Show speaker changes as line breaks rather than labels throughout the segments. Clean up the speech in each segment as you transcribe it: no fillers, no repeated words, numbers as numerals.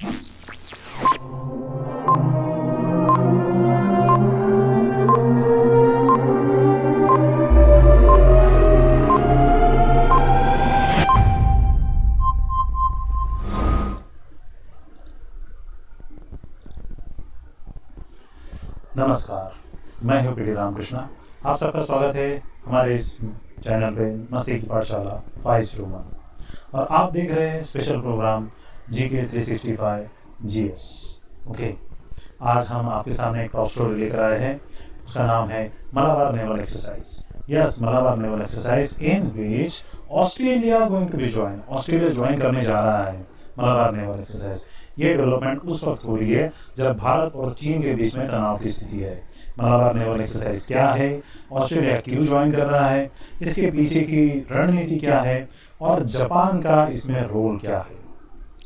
नमस्कार, मैं हूं पीडी रामकृष्णा। आप सबका स्वागत है हमारे इस चैनल पे मस्ती की पाठशाला 501 और आप देख रहे हैं special programme GK 365 GS। Okay, आज हम आपके सामने एक टॉप स्टोरी लेकर आए हैं। उसका नाम है Malabar naval exercise. Yes, Malabar naval exercise in which Australia going to be join. Australia join करने जा रहा है मलाबार नेवल एक्सरसाइज। ये डेवलपमेंट उस वक्त हो रही है जब भारत और चीन के बीच में तनाव की स्थिति है। मलाबार नेवल एक्सरसाइज क्या है, ऑस्ट्रेलिया क्यों ज्वाइन कर रहा है, इसके पीछे की रणनीति क्या है और जापान का इसमें रोल क्या है,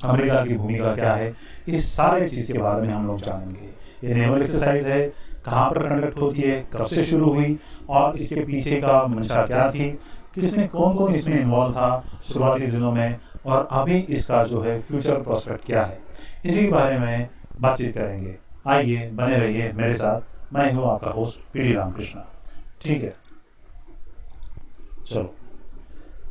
अमेरिका की भूमिका क्या है, इस सारे चीज़ के बारे में हम लोग जानेंगे। ये नेवल एक्सरसाइज है, कहाँ पर कंडक्ट होती है, कब से शुरू हुई और इसके पीछे का मंशा क्या थी, किसने कौन कौन इसमें इन्वॉल्व था शुरुआती दिनों में, और अभी इसका जो है फ्यूचर प्रोस्पेक्ट क्या है, इसी के बारे में बातचीत करेंगे। आइए, बने रहिए मेरे साथ। मैं हूँ आपका होस्ट पीडी रामकृष्णा। ठीक है, चलो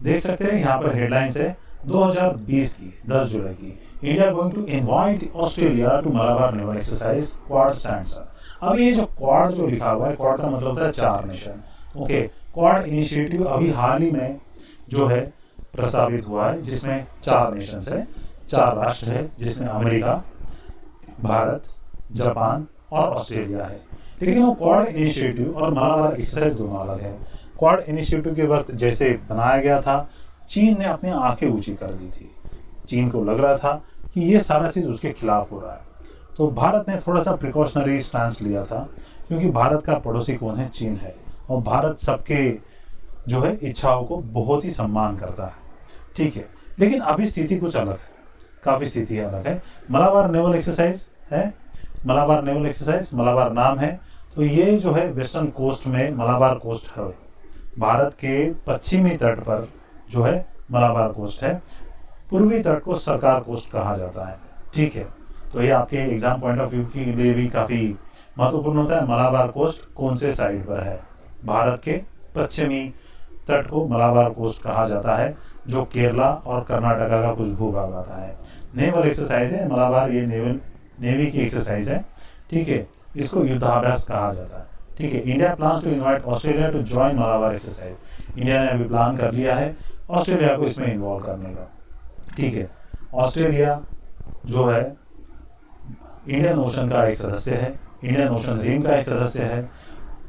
देख सकते हैं यहाँ पर हेडलाइंस है 2020 की 10 जुलाई की। India going to invite Australia to Malabar naval exercise, quad stands up. अब ये जो क्वाड जो लिखा हुआ है, क्वाड का मतलब होता है 4 नेशन। ओके, क्वाड इनिशिएटिव अभी हाल ही में जो है प्रस्तावित हुआ है, जिसमें 4 नेशन है, 4 राष्ट्र है, जिसमें अमेरिका, भारत, जापान और ऑस्ट्रेलिया है। लेकिन वो क्वाड इनिशिएटिव और मलाबार एक्सरसाइज दोनों अलग है। क्वाड इनिशिएटिव के वक्त जैसे बनाया गया था, चीन ने अपनी आंखें ऊंची कर दी थी। चीन को लग रहा था कि ये सारा चीज़ उसके खिलाफ हो रहा है, तो भारत ने थोड़ा सा प्रिकॉशनरी स्टैंस लिया था, क्योंकि भारत का पड़ोसी कौन है, चीन है, और भारत सबके जो है इच्छाओं को बहुत ही सम्मान करता है। ठीक है, लेकिन अभी स्थिति कुछ अलग है, काफ़ी स्थिति अलग है। मलाबार नेवल एक्सरसाइज है, मलाबार नेवल एक्सरसाइज, मलाबार नाम है, तो ये जो है वेस्टर्न कोस्ट में मलाबार कोस्ट है, भारत के पश्चिमी तट पर जो है मलाबार कोस्ट है। पूर्वी तट को सरकार कोस्ट कहा जाता है। ठीक है, तो ये आपके एग्जाम पॉइंट ऑफ व्यू के लिए भी काफ़ी महत्वपूर्ण होता है। मलाबार कोस्ट कौन से साइड पर है, भारत के पश्चिमी तट को मलाबार कोस्ट कहा जाता है, जो केरला और कर्नाटका का कुछ भूभाग आता है। नेवल एक्सरसाइज है मलाबार, ये नेवी की एक्सरसाइज है। ठीक है, इसको युद्धाभ्यास कहा जाता है। ठीक है, India plans to invite Australia to join Malabar exercise. India ने अभी प्लान कर लिया है ऑस्ट्रेलिया को इसमें इन्वॉल्व करने का। ठीक है, ऑस्ट्रेलिया जो है इंडियन ओशन का एक सदस्य है, इंडियन ओशन रिम का एक सदस्य है।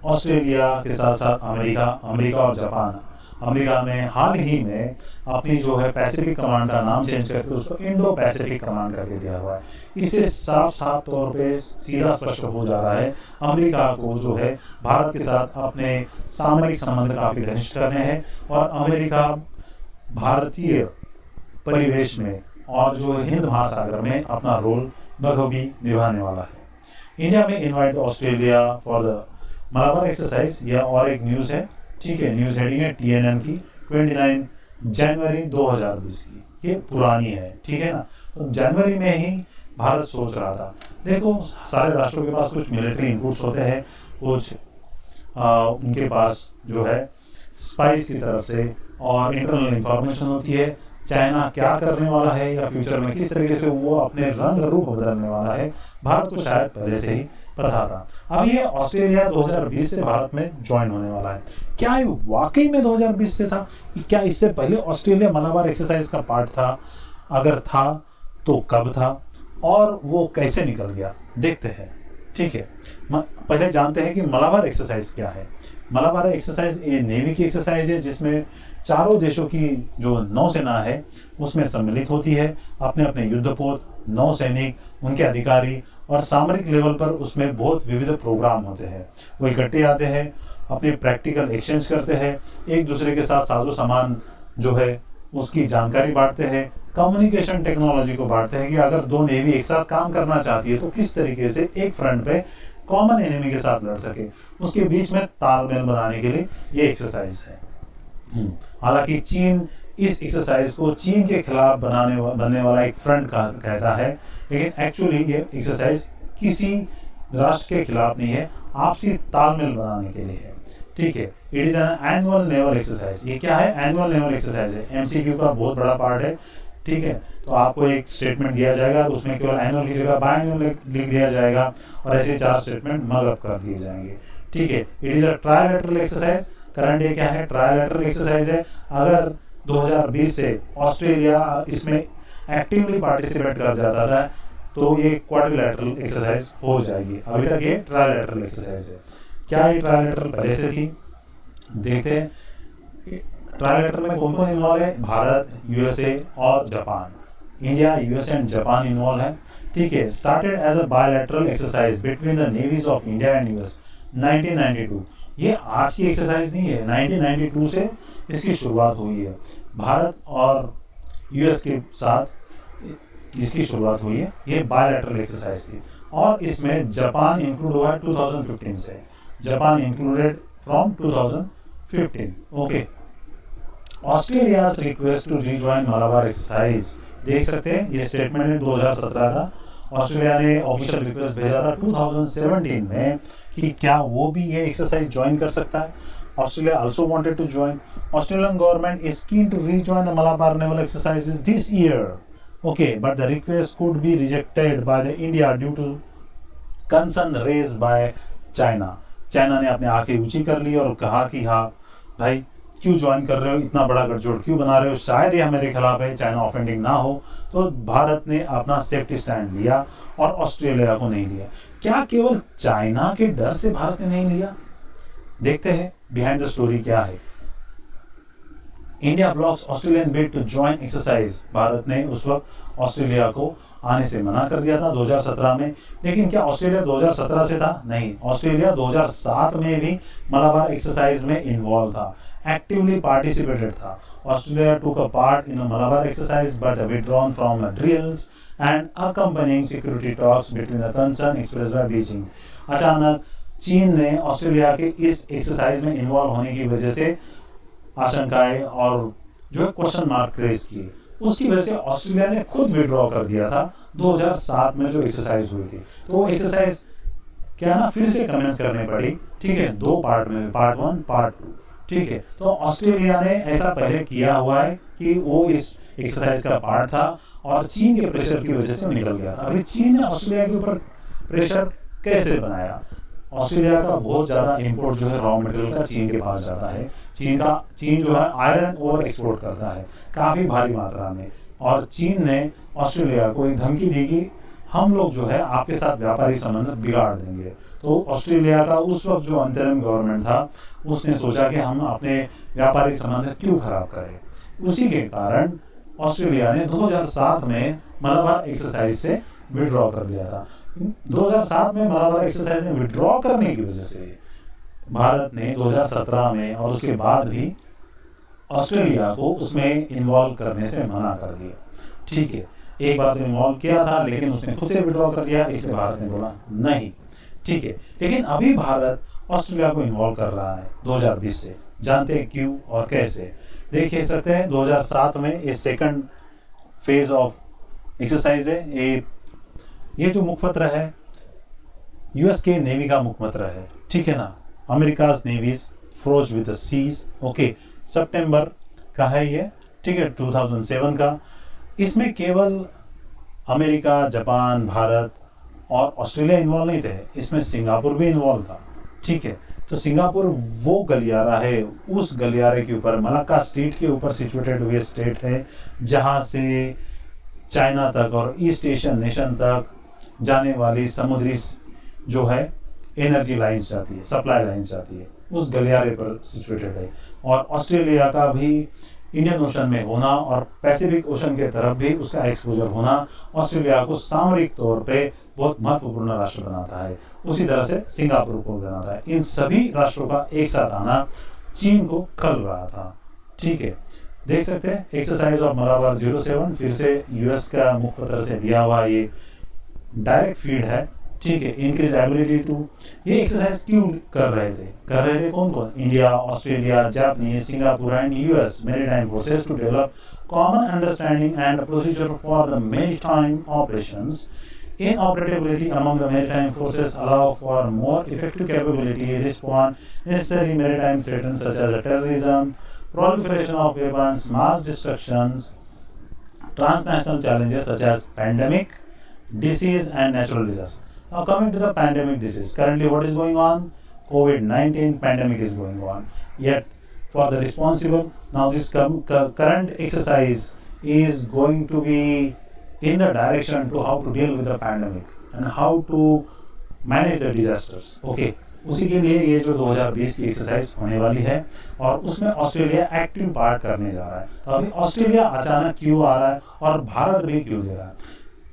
ऑस्ट्रेलिया के साथ साथ अमेरिका और जापान। अमेरिका ने हाल ही में अपनी जो है पैसिफिक कमांड का नाम चेंज करके उसको इंडो पैसिफिक कमांड करके दिया हुआ है। इससे साफ तौर पे सीधा स्पष्ट हो जा रहा है अमेरिका को जो है भारत के साथ अपने सामरिक संबंध काफ़ी घनिष्ठ करने हैं, और अमेरिका भारतीय परिवेश में और जो हिंद महासागर में अपना रोल बखूबी निभाने वाला है। इंडिया में invite Australia for the Malabar exercise, यह और एक न्यूज़ है। ठीक है, न्यूज़ हेडिंग है TNN की 29 जनवरी 2020 की, ये पुरानी है। ठीक है ना, तो जनवरी में ही भारत सोच रहा था। देखो, सारे राष्ट्रों के पास कुछ मिलिट्री इनपुट्स होते हैं, कुछ उनके पास जो है स्पाइस की तरफ से और इंटरनल इंफॉर्मेशन होती है। चाइना क्या करने वाला है या फ्यूचर में किस तरीके से वो अपने रंग रूप बदलने वाला है, भारत को शायद पहले से ही पता था। अब ये ऑस्ट्रेलिया 2020 से भारत में ज्वाइन होने वाला है। क्या ये वाकई में 2020 से था? क्या इससे पहले ऑस्ट्रेलिया मलाबार एक्सरसाइज का पार्ट था? अगर था तो कब था और वो कैसे निकल गया, देखते हैं। ठीक है, पहले जानते हैं कि मलाबार एक्सरसाइज क्या है। मलाबार एक्सरसाइज ये नेवी की एक्सरसाइज है, जिसमें चारों देशों की जो नौसेना है उसमें सम्मिलित होती है। अपने अपने युद्धपोत, नौसैनिक, उनके अधिकारी और सामरिक लेवल पर उसमें बहुत विविध प्रोग्राम होते हैं। वो इकट्ठे आते हैं, अपने प्रैक्टिकल एक्सचेंज करते हैं, एक दूसरे के साथ साजो सामान जो है उसकी जानकारी बांटते हैं, कम्युनिकेशन टेक्नोलॉजी को बांटते हैं कि अगर दो नेवी एक साथ काम करना चाहती है तो किस तरीके से एक फ्रंट पे कॉमन एनिमी के साथ लड़ सके, उसके बीच में तालमेल बनाने के लिए ये एक्सरसाइज है। हालांकि चीन इस एक्सरसाइज को चीन के खिलाफ बनने वाला एक फ्रंट कहता है, लेकिन एक्चुअली ये एक्सरसाइज किसी राष्ट्र के खिलाफ नहीं है, आपसी तालमेल बनाने के लिए है। ठीक है, it is an annual naval exercise. ये क्या है? एनुअल नेवल एक्सरसाइज है, एमसीक्यू का बहुत बड़ा पार्ट है। ठीक है, तो आपको एक स्टेटमेंट दिया जाएगा, उसमें केवल एनुअल की जगह बायनुअल लिख दिया जाएगा और ऐसे 4 स्टेटमेंट मर्ज कर दिए जाएंगे। ठीक है, it is a trilateral exercise. Current ये क्या है? ट्रायलैटरल एक्सरसाइज है। अगर 2020 से ऑस्ट्रेलिया इसमें एक्टिवली पार्टिसिपेट कर जाता था तो ये क्वाड्रिलैटरल एक्सरसाइज हो जाएगी। अभी तक ये ट्रायलैटरल एक्सरसाइज है। क्या ये ट्रायलैटरल पहले से थी? देखते हैं ट्रायलैटरल में कौन कौन इन्वॉल्व है। भारत, यूएसए और Japan. India, USA and Japan involve है। ठीक है, started as a bilateral exercise between the navies of India and US 1992। ये आज की एक्सरसाइज नहीं है, 1992 से इसकी शुरुआत हुई है। भारत और यूएस के साथ इसकी शुरुआत हुई है। ये बायलैटरल एक्सरसाइज थी और इसमें जापान इंक्लूड हुआ है 2015 से। Japan included from 2015। Okay, Australia's request to rejoin Malabar exercise. देख सकते हैं ये स्टेटमेंट है 2017 का। ऑस्ट्रेलिया ने ऑफिशियल रिक्वेस्ट भेजा था 2017 में कि क्या वो भी ये एक्सरसाइज ज्वाइन कर सकता है। Australia also wanted to join. Australian government is keen to rejoin the Malabar naval exercises this year. Okay, but the request could be rejected by the India due to concern raised by China. China ने अपने आंखें ऊंची कर ली और कहा कि हाँ भाई क्यों ज्वाइन कर रहे हो, इतना बड़ा गठजोड़ क्यों बना रहे हो, शायद ये हमारे खिलाफ है, चाइना ऑफेंडिंग ना हो। तो भारत ने अपना सेफ्टी स्टैंड लिया और ऑस्ट्रेलिया को नहीं लिया। क्या केवल चाइना के डर से भारत ने नहीं लिया? देखते हैं बिहाइंड द स्टोरी क्या है। India blocks Australian bid to join exercise. Bharat ने उस वक्त ऑस्ट्रेलिया को आने से मना कर दिया था 2017 में। लेकिन क्या ऑस्ट्रेलिया 2017 से था? नहीं, ऑस्ट्रेलिया 2007 में भी मलाबार एक्सरसाइज में इन्वॉल्व था, एक्टिवली पार्टिसिपेटेड था। Australia took a part in Malabar exercise but withdrawn from drills and accompanying security talks between the concern express bye Beijing. अचानक चीन ने ऑस्ट्रेलिया के इस एक्सरसाइज में इन्वॉल्व होने की वजह से आशंकाएं और जो है क्वेश्चन मार्क रेज किए। उसकी वजह से ऑस्ट्रेलिया ने खुद विड्रॉ कर दिया था 2007 में जो एक्सरसाइज हुई थी। तो वो एक्सरसाइज क्या ना फिर से कमेंस करनी पड़ी। ठीक है, 2 पार्ट में, पार्ट 1 पार्ट 2। ठीक है, तो ऑस्ट्रेलिया ने ऐसा पहले किया हुआ है कि वो इस एक्सरसाइज का पार्ट था और चीन के प्रेशर की वजह से निकल गया था। अभी चीन ने ऑस्ट्रेलिया के ऊपर प्रेशर कैसे बनाया? ऑस्ट्रेलिया का बहुत ज़्यादा इंपोर्ट जो है रॉ मटेरियल का चीन के पास जाता है। चीन जो है आयरन ओवर एक्सपोर्ट करता है काफ़ी भारी मात्रा में। और चीन ने ऑस्ट्रेलिया को एक धमकी दी कि हम लोग जो है आपके साथ व्यापारिक संबंध बिगाड़ देंगे। तो ऑस्ट्रेलिया का उस वक्त जो अंतरिम गवर्नमेंट था उसने सोचा कि हम अपने व्यापारिक संबंध क्यों खराब करें। उसी के कारण ऑस्ट्रेलिया ने 2007 में मलाबार एक्सरसाइज से विड्रॉ कर लिया था। 2007 में मलाबार एक्सरसाइज में विड्रॉ करने की वजह से भारत ने 2017 में और उसके बाद भी ऑस्ट्रेलिया को उसमें इन्वॉल्व करने से मना कर दिया। ठीक है, एक बार तो इन्वॉल्व किया था लेकिन उसने खुद से विड्रॉ कर दिया, इसलिए भारत ने बोला नहीं। ठीक है, लेकिन अभी भारत ऑस्ट्रेलिया को इन्वॉल्व कर रहा है 2020 से। जानते हैं क्यों और कैसे? देख सकते हैं 2007 में ये सेकंड फेज ऑफ एक्सरसाइज है। ये जो मुखपत्र है यूएस के नेवी का मुखपत्र है। ठीक है ना, America's navies froze with the seas. Okay, सितंबर का है ये। ठीक है, 2007 का। इसमें केवल अमेरिका, जापान, भारत और ऑस्ट्रेलिया इन्वॉल्व नहीं थे, इसमें सिंगापुर भी इन्वॉल्व था। ठीक है, तो सिंगापुर वो गलियारा है, उस गलियारे के ऊपर मलाक्का स्ट्रेट के ऊपर सिचुएटेड हुए स्टेट है जहाँ से चाइना तक और ईस्ट एशियन नेशन तक जाने वाली समुद्री जो है एनर्जी लाइन्स जाती है, सप्लाई लाइन्स जाती है, उस गलियारे पर सिचुएटेड है। और ऑस्ट्रेलिया का भी इंडियन ओशन में होना और पैसिफिक ओशन के तरफ भी उसका एक्सपोजर होना ऑस्ट्रेलिया को सामरिक तौर पे बहुत महत्वपूर्ण राष्ट्र बनाता है। उसी तरह से सिंगापुर को बनाता है। इन सभी राष्ट्रों का एक साथ आना चीन को खल रहा था। ठीक है, देख सकते हैं एक्सरसाइज ऑफ मलाबार 07 फिर से यूएस का मुखपत्र से दिया हुआ ये डायरेक्ट फीड है। ठीक है, इंक्रीज एबिलिटी टू। ये एक्सरसाइज क्यों कर रहे थे कौन कौन? India, Australia, Japanese, Singapore and US maritime forces to develop common understanding and procedure for the maritime operations. Interoperability among the maritime forces allow for more effective capability respond necessary maritime threats such as terrorism, proliferation of weapons, mass destructions, transnational challenges such as pandemic, disease and natural disasters. Now coming to the pandemic disease, currently what is going on? COVID-19 pandemic is going on. Yet for the responsible, now this current exercise is going to be in the direction to how to deal with the pandemic and how to manage the disasters. Okay, उसी के लिए ये जो 2020 की exercise होने वाली है और उसमें ऑस्ट्रेलिया एक्टिव पार्ट करने जा रहा है। तो अभी ऑस्ट्रेलिया अचानक क्यों आ रहा है और भारत भी क्यों दे रहा है,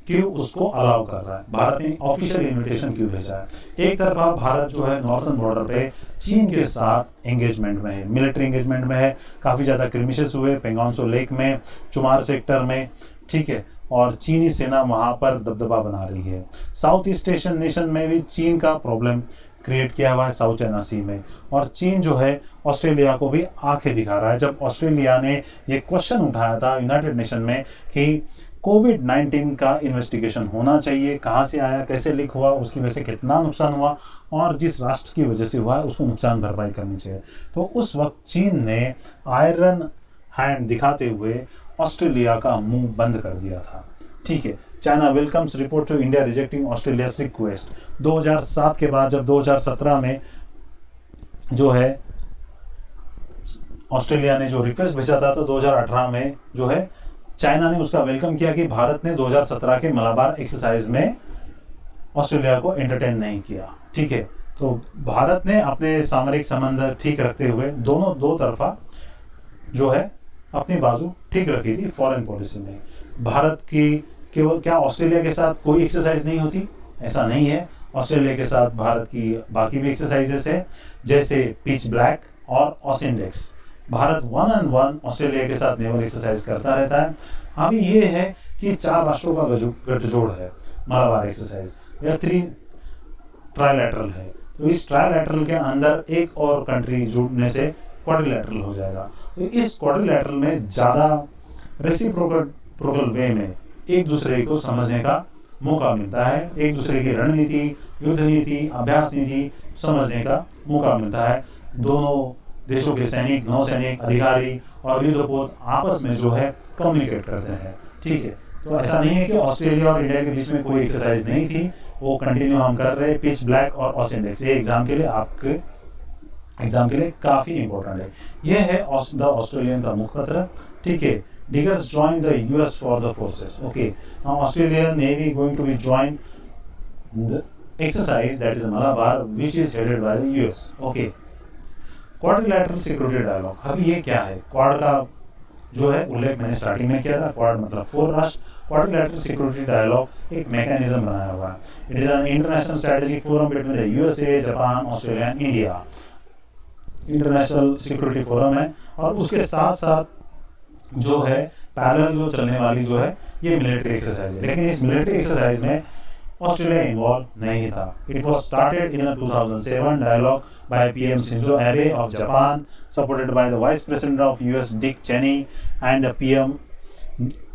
क्यों उसको अलाउ कर रहा है, भारत ने ऑफिशियल इन्विटेशन क्यों भेजा है? एक तरफा भारत जो है नॉर्थन बॉर्डर पे चीन के साथ एंगेजमेंट में है, मिलिट्री एंगेजमेंट में है, काफ़ी ज़्यादा क्रिमिशेस हुए पेंगोंग लेक में, चुमार सेक्टर में, ठीक है, और चीनी सेना वहाँ पर दबदबा बना रही है। साउथ ईस्ट एशियन नेशन में भी चीन का प्रॉब्लम क्रिएट किया हुआ है साउथ चाइना सी में, और चीन जो है ऑस्ट्रेलिया को भी आंखें दिखा रहा है। जब ऑस्ट्रेलिया ने ये क्वेश्चन उठाया था यूनाइटेड नेशन में कि कोविड-19 का इन्वेस्टिगेशन होना चाहिए, कहाँ से आया, कैसे लीक हुआ, उसकी वजह से कितना नुकसान हुआ और जिस राष्ट्र की वजह से हुआ है उसको नुकसान भरपाई करनी चाहिए, तो उस वक्त चीन ने आयरन हैंड दिखाते हुए ऑस्ट्रेलिया का मुंह बंद कर दिया था। ठीक है, China welcomes report to India rejecting Australia's request. 2007 के बाद जब 2017 में जो है ऑस्ट्रेलिया ने जो रिक्वेस्ट भेजा था, तो 2018 में जो है चाइना ने उसका वेलकम किया कि भारत ने 2017 के मलाबार एक्सरसाइज में ऑस्ट्रेलिया को एंटरटेन नहीं किया। ठीक है, तो भारत ने अपने सामरिक संबंध ठीक रखते हुए दोनों दो तरफा जो है अपनी बाजू ठीक रखी थी फॉरेन पॉलिसी में। भारत की केवल क्या ऑस्ट्रेलिया के साथ कोई एक्सरसाइज नहीं होती? ऐसा नहीं है, ऑस्ट्रेलिया के साथ भारत की बाकी भी एक्सरसाइजेस है, जैसे पिच ब्लैक और ऑसिंडेक्स। भारत 1-on-1 ऑस्ट्रेलिया के साथ नेवल एक्सरसाइज करता रहता है। अभी ये है कि 4 राष्ट्रों का गठजोड़ है, मलाबार एक्सरसाइज या 3 ट्राइलैटरल है, तो इस ट्राइलैटरल के अंदर एक और कंट्री जुड़ने से क्वाड्रिलैटरल हो जाएगा। तो इस क्वाड्रिलैटरल में ज़्यादा रेसिप्रोकल वे में एक दूसरे को समझने का मौका मिलता है, एक दूसरे की रणनीति, युद्ध नीति, अभ्यास नीति समझने का मौका मिलता है। दोनों देशों के सैनिक, नौसैनिक, अधिकारी और युद्धपोत आपस में जो है कम्युनिकेट करते हैं। ठीक है, तो ऐसा नहीं है कि ऑस्ट्रेलिया और इंडिया के बीच में कोई एक्सरसाइज नहीं थी, वो कंटिन्यू हम कर रहे हैं। पिच ब्लैक और ऑसिंडेक्स ये एग्जाम के लिए काफ़ी इंपॉर्टेंट है। ये है द ऑस्ट्रेलियन का मुखपत्र। ठीक है, Diggers joined the US for the forces. Okay, now Australian Navy going to be joined the exercise that is Malabar, which is headed by the US. Okay, quadrilateral security dialogue. अभी ये क्या है? Quad का जो है उल्लेख मैंने starting में किया था। क्वाड मतलब 4 राष्ट्र। क्वाड्रिलैटरल सिक्योरिटी डायलॉग एक मैकेनिज्म बनाया हुआ है। It is an international strategic forum between the USA, Japan, Australia and India. International security forum है और उसके साथ साथ जो है पैरेलल जो चलने वाली जो है ये मिलिट्री एक्सरसाइज है। लेकिन इस मिलिट्री एक्सरसाइज में ऑस्ट्रेलिया इन्वॉल्व नहीं था। It was started in 2007 dialogue by PM Shinzo Abe of Japan, supported by the vice president of US Dick Cheney and the PM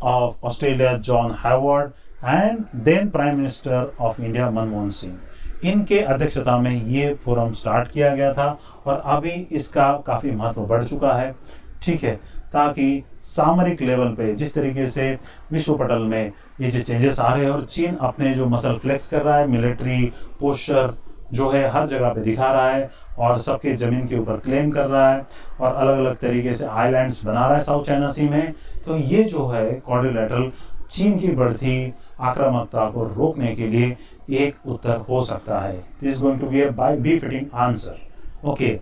of Australia John Howard and then prime minister of India Manmohan Singh. इनके अध्यक्षता में ये forum start किया गया था और अभी इसका काफ़ी महत्व बढ़ चुका है। ठीक है, ताकि सामरिक लेवल पे जिस तरीके से विश्व पटल में ये जो चेंजेस आ रहे हैं और चीन अपने जो मसल फ्लेक्स कर रहा है, मिलिट्री पोस्चर जो है हर जगह पे दिखा रहा है और सबके ज़मीन के ऊपर क्लेम कर रहा है और अलग अलग तरीके से आइलैंड्स बना रहा है साउथ चाइना सी में, तो ये जो है क्वाड्रिलैटरल चीन की बढ़ती आक्रामकता को रोकने के लिए एक उत्तर हो सकता है। This is going to be a befitting answer. Okay,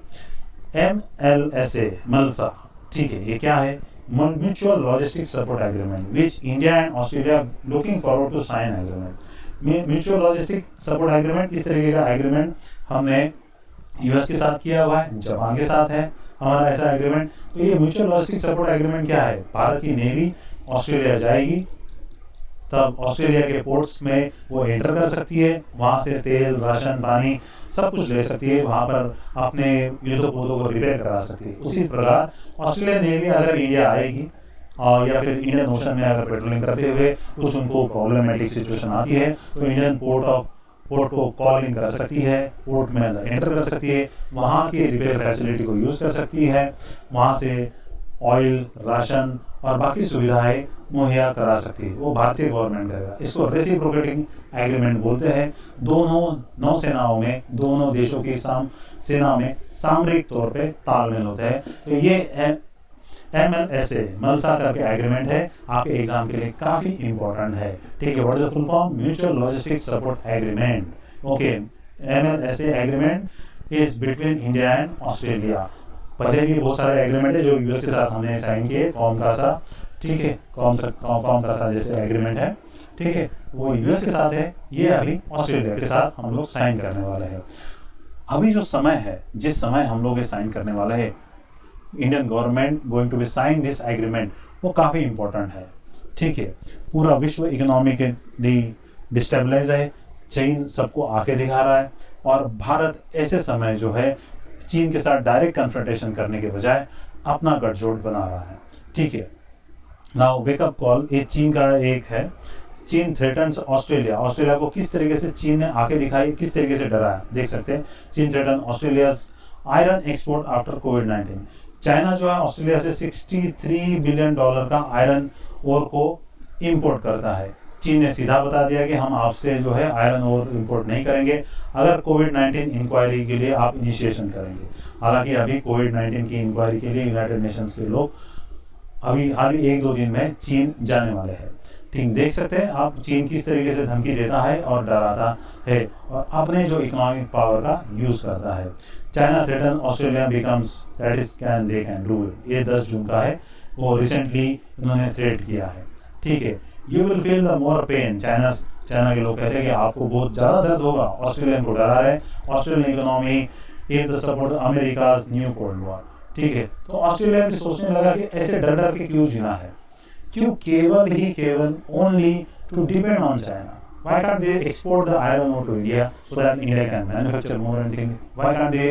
MLSA MLSA, ठीक है, ये क्या है? Mutual logistic support agreement which India and Australia looking forward to sign agreement. Mutual logistic support agreement, इस तरीके का एग्रीमेंट हमने यूएस के साथ किया हुआ है, जापान के साथ है हमारा ऐसा एग्रीमेंट। तो ये म्यूचुअल लॉजिस्टिक सपोर्ट एग्रीमेंट क्या है? भारत की नेवी ऑस्ट्रेलिया जाएगी, तब ऑस्ट्रेलिया के पोर्ट्स में वो एंटर कर सकती है, वहाँ से तेल, राशन, पानी सब कुछ ले सकती है, वहाँ पर अपने युद्धपोतों को रिपेयर करा सकती है। उसी प्रकार ऑस्ट्रेलियन नेवी अगर इंडिया आएगी और या फिर इंडियन ओशन में अगर पेट्रोलिंग करते हुए कुछ उनको प्रॉब्लमेटिक सिचुएशन आती है तो इंडियन पोर्ट को कॉलिंग कर सकती है, पोर्ट में अंदर एंटर कर सकती है, वहाँ की रिपेयर फैसिलिटी को यूज़ कर सकती है, वहाँ से ऑयल, राशन और बाकी सुविधाएं मुहैया करा सकती है, वो भारतीय गवर्नमेंट करेगा। इसको रेसिप्रोकेटिंग एग्रीमेंट बोलते हैं। दोनों नौसेनाओं में, दोनों देशों की सेना में सामरिक तौर पे तालमेल होता है। तो ये MLSA मलसा करके एग्रीमेंट है, आपके एग्जाम के लिए काफी इंपॉर्टेंट है। ठीक है, what is the full form? Mutual logistic support agreement. Okay, MLSA agreement is between India and Australia. पहले भी बहुत सारे एग्रीमेंट है जो यूएस के साथ हमने साइन किए, कॉम कासा, ठीक है, कॉम कासा जैसे एग्रीमेंट है, ठीक है, वो यूएस के साथ है। ये अभी ऑस्ट्रेलिया के साथ हम लोग साइन करने वाले हैं। अभी जो समय है, जिस समय हम लोग ये साइन करने वाले हैं, Indian government going to be sign this agreement, वो काफ़ी इंपॉर्टेंट है। ठीक है, पूरा विश्व इकोनॉमिकली डिस्टेबलाइज है, चीन सबको आके दिखा रहा है और भारत ऐसे समय जो है चीन के साथ डायरेक्ट कन्फ्रंटेशन करने के बजाय अपना गठजोड़ बना रहा है। ठीक है, नाउ वेकअप कॉल ये चीन का एक है। चीन थ्रेटन्स ऑस्ट्रेलिया। ऑस्ट्रेलिया को किस तरीके से चीन ने आके दिखाई, किस तरीके से डराया, देख सकते हैं। चीन threaten Australia's iron export after कोविड-19। चाइना जो है ऑस्ट्रेलिया से $63 बिलियन का आयरन ओर को इंपोर्ट करता है। चीन ने सीधा बता दिया कि हम आपसे जो है आयरन ओर इंपोर्ट नहीं करेंगे अगर कोविड-19 इंक्वायरी के लिए आप इनिशिएशन करेंगे। हालांकि अभी कोविड-19 की इंक्वायरी के लिए यूनाइटेड नेशंस के लोग अभी हाल ही 1-2 दिन में चीन जाने वाले हैं। ठीक, देख सकते हैं आप चीन किस तरीके से धमकी देता है और डराता है और अपने जो इकोनॉमिक पावर का यूज करता है। China threaten Australia becomes that is can they can do it. ये 10 जून का है, वो रिसेंटली उन्होंने थ्रेट किया है। ठीक है, you will feel the more pen. China के लोग कहते हैं कि आपको बहुत ज़्यादा दर्द होगा। ऑस्ट्रेलियन को डरा रहे, Australian economy is the support America's new cold war. ठीक है, तो ऑस्ट्रेलिया भी सोचने लगा कि ऐसे डर डर के क्यों जीना है, क्यों केवल only to depend on China. Why can't they export the iron ore to India so that India can manufacture more and things? Why can't they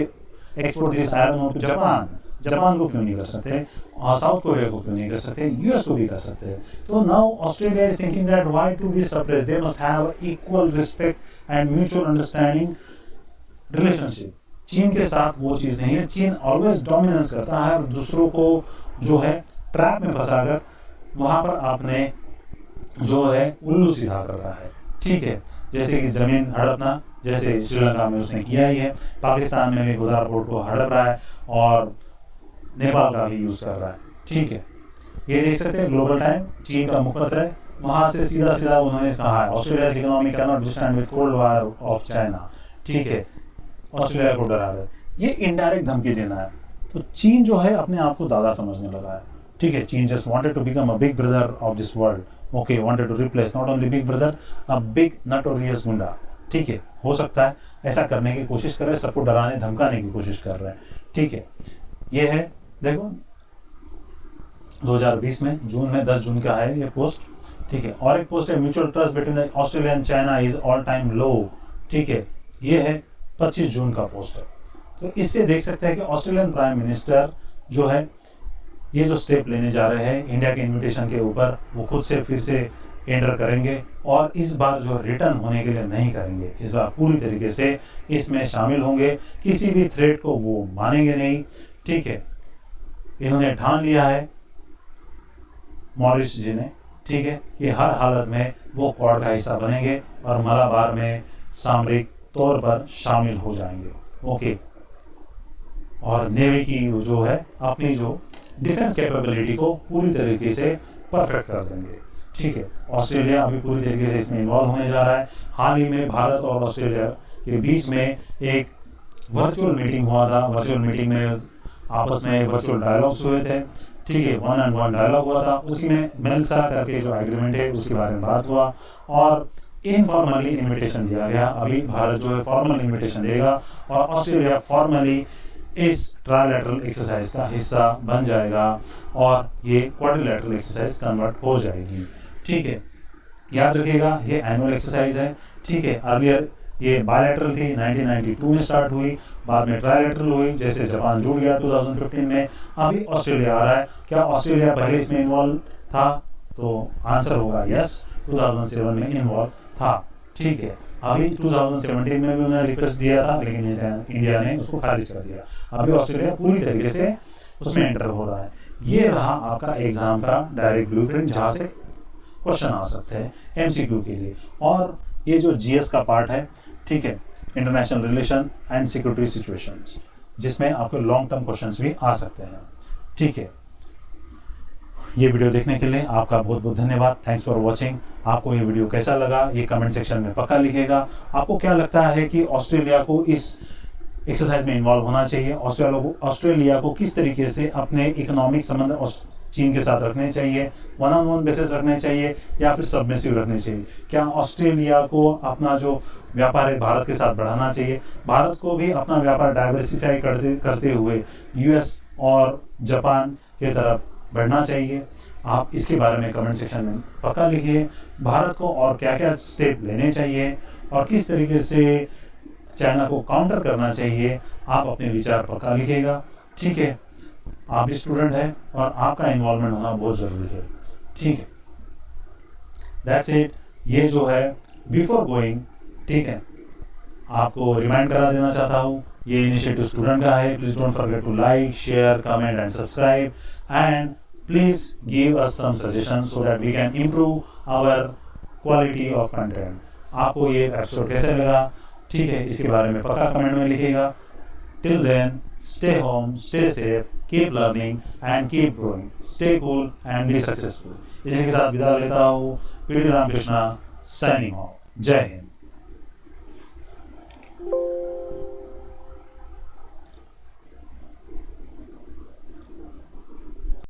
export this iron ore to Japan? Japan को क्यों नहीं कर सकते, और south Korea को क्यों नहीं कर सकते, यूएस को भी कर सकते हैं। तो now Australia is thinking that why to be suppress, they must have equal respect and mutual understanding relationship. चीन के साथ वो चीज़ नहीं है। चीन ऑलवेज डोमिनेंस करता है और दूसरों को जो है ट्रैप में फंसाकर वहाँ पर आपने जो है उल्लू सीधा करता है। ठीक है, जैसे कि ज़मीन हड़पना, जैसे श्रीलंका में उसने किया ही है, पाकिस्तान में भी गुदार पोर्ट को हड़प रहा है और नेपाल का भी यूज़ कर रहा है। ठीक है, ये देख सकते हैं ग्लोबल टाइम, चीन का मुखपत्र है, वहाँ से सीधा उन्होंने कहा है Australia economy can not withstand with cold war of China. ठीक है, ऑस्ट्रेलिया को डरा रहे, ये इनडायरेक्ट धमकी देना है। तो चीन जो है अपने आप को दादा समझने लगा है। ठीक है, चीन just wanted to become a big brother of this world. Okay, wanted to replace not only big brother, a big notorious गुंडा। ठीक है, हो सकता है ऐसा करने की कोशिश कर रहे हैं, सबको डराने धमकाने की कोशिश कर रहे हैं। ठीक है, ये है देखो 2020 में जून में 10 जून का है ये पोस्ट। ठीक है, और एक पोस्ट है mutual trust between Australia and China is all time low. ठीक है, ये है 25 जून का पोस्ट है। तो इससे देख सकते हैं कि ऑस्ट्रेलियन प्राइम मिनिस्टर जो है ये जो स्टेप लेने जा रहे हैं इंडिया के इन्विटेशन के ऊपर, वो खुद से फिर से एंटर करेंगे और इस बार जो रिटर्न होने के लिए नहीं करेंगे, इस बार पूरी तरीके से इसमें शामिल होंगे, किसी भी थ्रेट को वो मानेंगे नहीं। ठीक है, इन्होंने ठान लिया है मॉरिस जी ने, ठीक है, कि हर हालत में वो क्वाड का हिस्सा बनेंगे और मलाबार में सामरिक तौर पर शामिल हो जाएंगे। ओके, और नेवी की जो है अपनी जो डिफेंस कैपेबिलिटी को पूरी तरीके से परफेक्ट कर देंगे। ठीक है, ऑस्ट्रेलिया अभी पूरी तरीके से इसमें इन्वॉल्व होने जा रहा है। हाल ही में भारत और ऑस्ट्रेलिया के बीच में एक वर्चुअल मीटिंग हुआ था। वर्चुअल मीटिंग में आपस में वर्चुअल डायलॉग्स हुए थे। ठीक है, 1-on-1 डायलॉग हुआ था, उसी में मेलसा करके जो एग्रीमेंट है उसके बारे में बात हुआ और इनफॉर्मली इन्विटेशन दिया गया। अभी भारत जो है फॉर्मल इन्विटेशन देगा और ऑस्ट्रेलिया फॉर्मली इस ट्राइलैटरल एक्सरसाइज का हिस्सा बन जाएगा और ये क्वाड्रिलैटरल एक्सरसाइज कन्वर्ट हो जाएगी। ठीक है, याद रखिएगा ये एनुअल एक्सरसाइज है, ठीक है। अर्लियर ये बायलैटरल थी, 1992 में स्टार्ट हुई, बाद में ट्रायलैटरल हुई, जैसे जापान जुड़ गया 2015 में, अभी ऑस्ट्रेलिया आ रहा है। क्या ऑस्ट्रेलिया पहले इसमें इन्वॉल्व था? तो आंसर होगा यस, 2007 में इन्वॉल्व था, ठीक है। अभी 2017 में भी उन्होंने रिक्वेस्ट दिया था, लेकिन इंडिया ने उसको खारिज कर दिया। अभी ऑस्ट्रेलिया पूरी तरीके से उसमें एंटर हो रहा है। ये रहा आपका एग्जाम का डायरेक्ट ब्लूप्रिंट, जहाँ से क्वेश्चन आ सकते हैं एमसीक्यू के लिए। और ये जो जीएस का पार्ट है, ठीक है, international relation and security situations, जिसमें आपके लॉन्ग टर्म क्वेश्चंस भी आ सकते हैं, ठीक है। ये वीडियो देखने के लिए आपका बहुत बहुत धन्यवाद। Thanks for watching. आपको ये वीडियो कैसा लगा ये कमेंट सेक्शन में पक्का लिखिएगा। आपको क्या लगता है कि ऑस्ट्रेलिया को इस एक्सरसाइज में इन्वॉल्व होना चाहिए? ऑस्ट्रेलिया को किस तरीके से अपने इकोनॉमिक संबंध चीन के साथ रखने चाहिए, वन ऑन वन बेसिस रखने चाहिए, या फिर सबमिसिव रखने चाहिए? क्या ऑस्ट्रेलिया को अपना जो व्यापार है भारत के साथ बढ़ाना चाहिए? भारत को भी अपना व्यापार डाइवर्सिफाई करते हुए यूएस और जापान की तरफ बढ़ना चाहिए? आप इसके बारे में कमेंट सेक्शन में पक्का लिखिए। भारत को और क्या क्या स्टेप लेने चाहिए और किस तरीके से चाइना को काउंटर करना चाहिए, आप अपने विचार पक्का लिखिएगा, ठीक है। आप भी स्टूडेंट हैं और आपका इन्वॉल्वमेंट होना बहुत ज़रूरी है, ठीक है। That's it. ये जो है बिफोर गोइंग, ठीक है, आपको रिमाइंड करा देना चाहता हूँ, ये इनिशिएटिव स्टूडेंट का है। Please don't forget to like, share, comment and subscribe, and please give us some suggestions so that we can improve our quality of content. आपको ये एपिसोड कैसे लगा, ठीक है, इसके बारे में पक्का कमेंट में लिखिएगा। Till then, stay home, stay safe, keep learning and keep growing. Stay cool and be successful. इसी के साथ विदा लेता हूँ। PD Ramakrishna signing off. जय हिंद।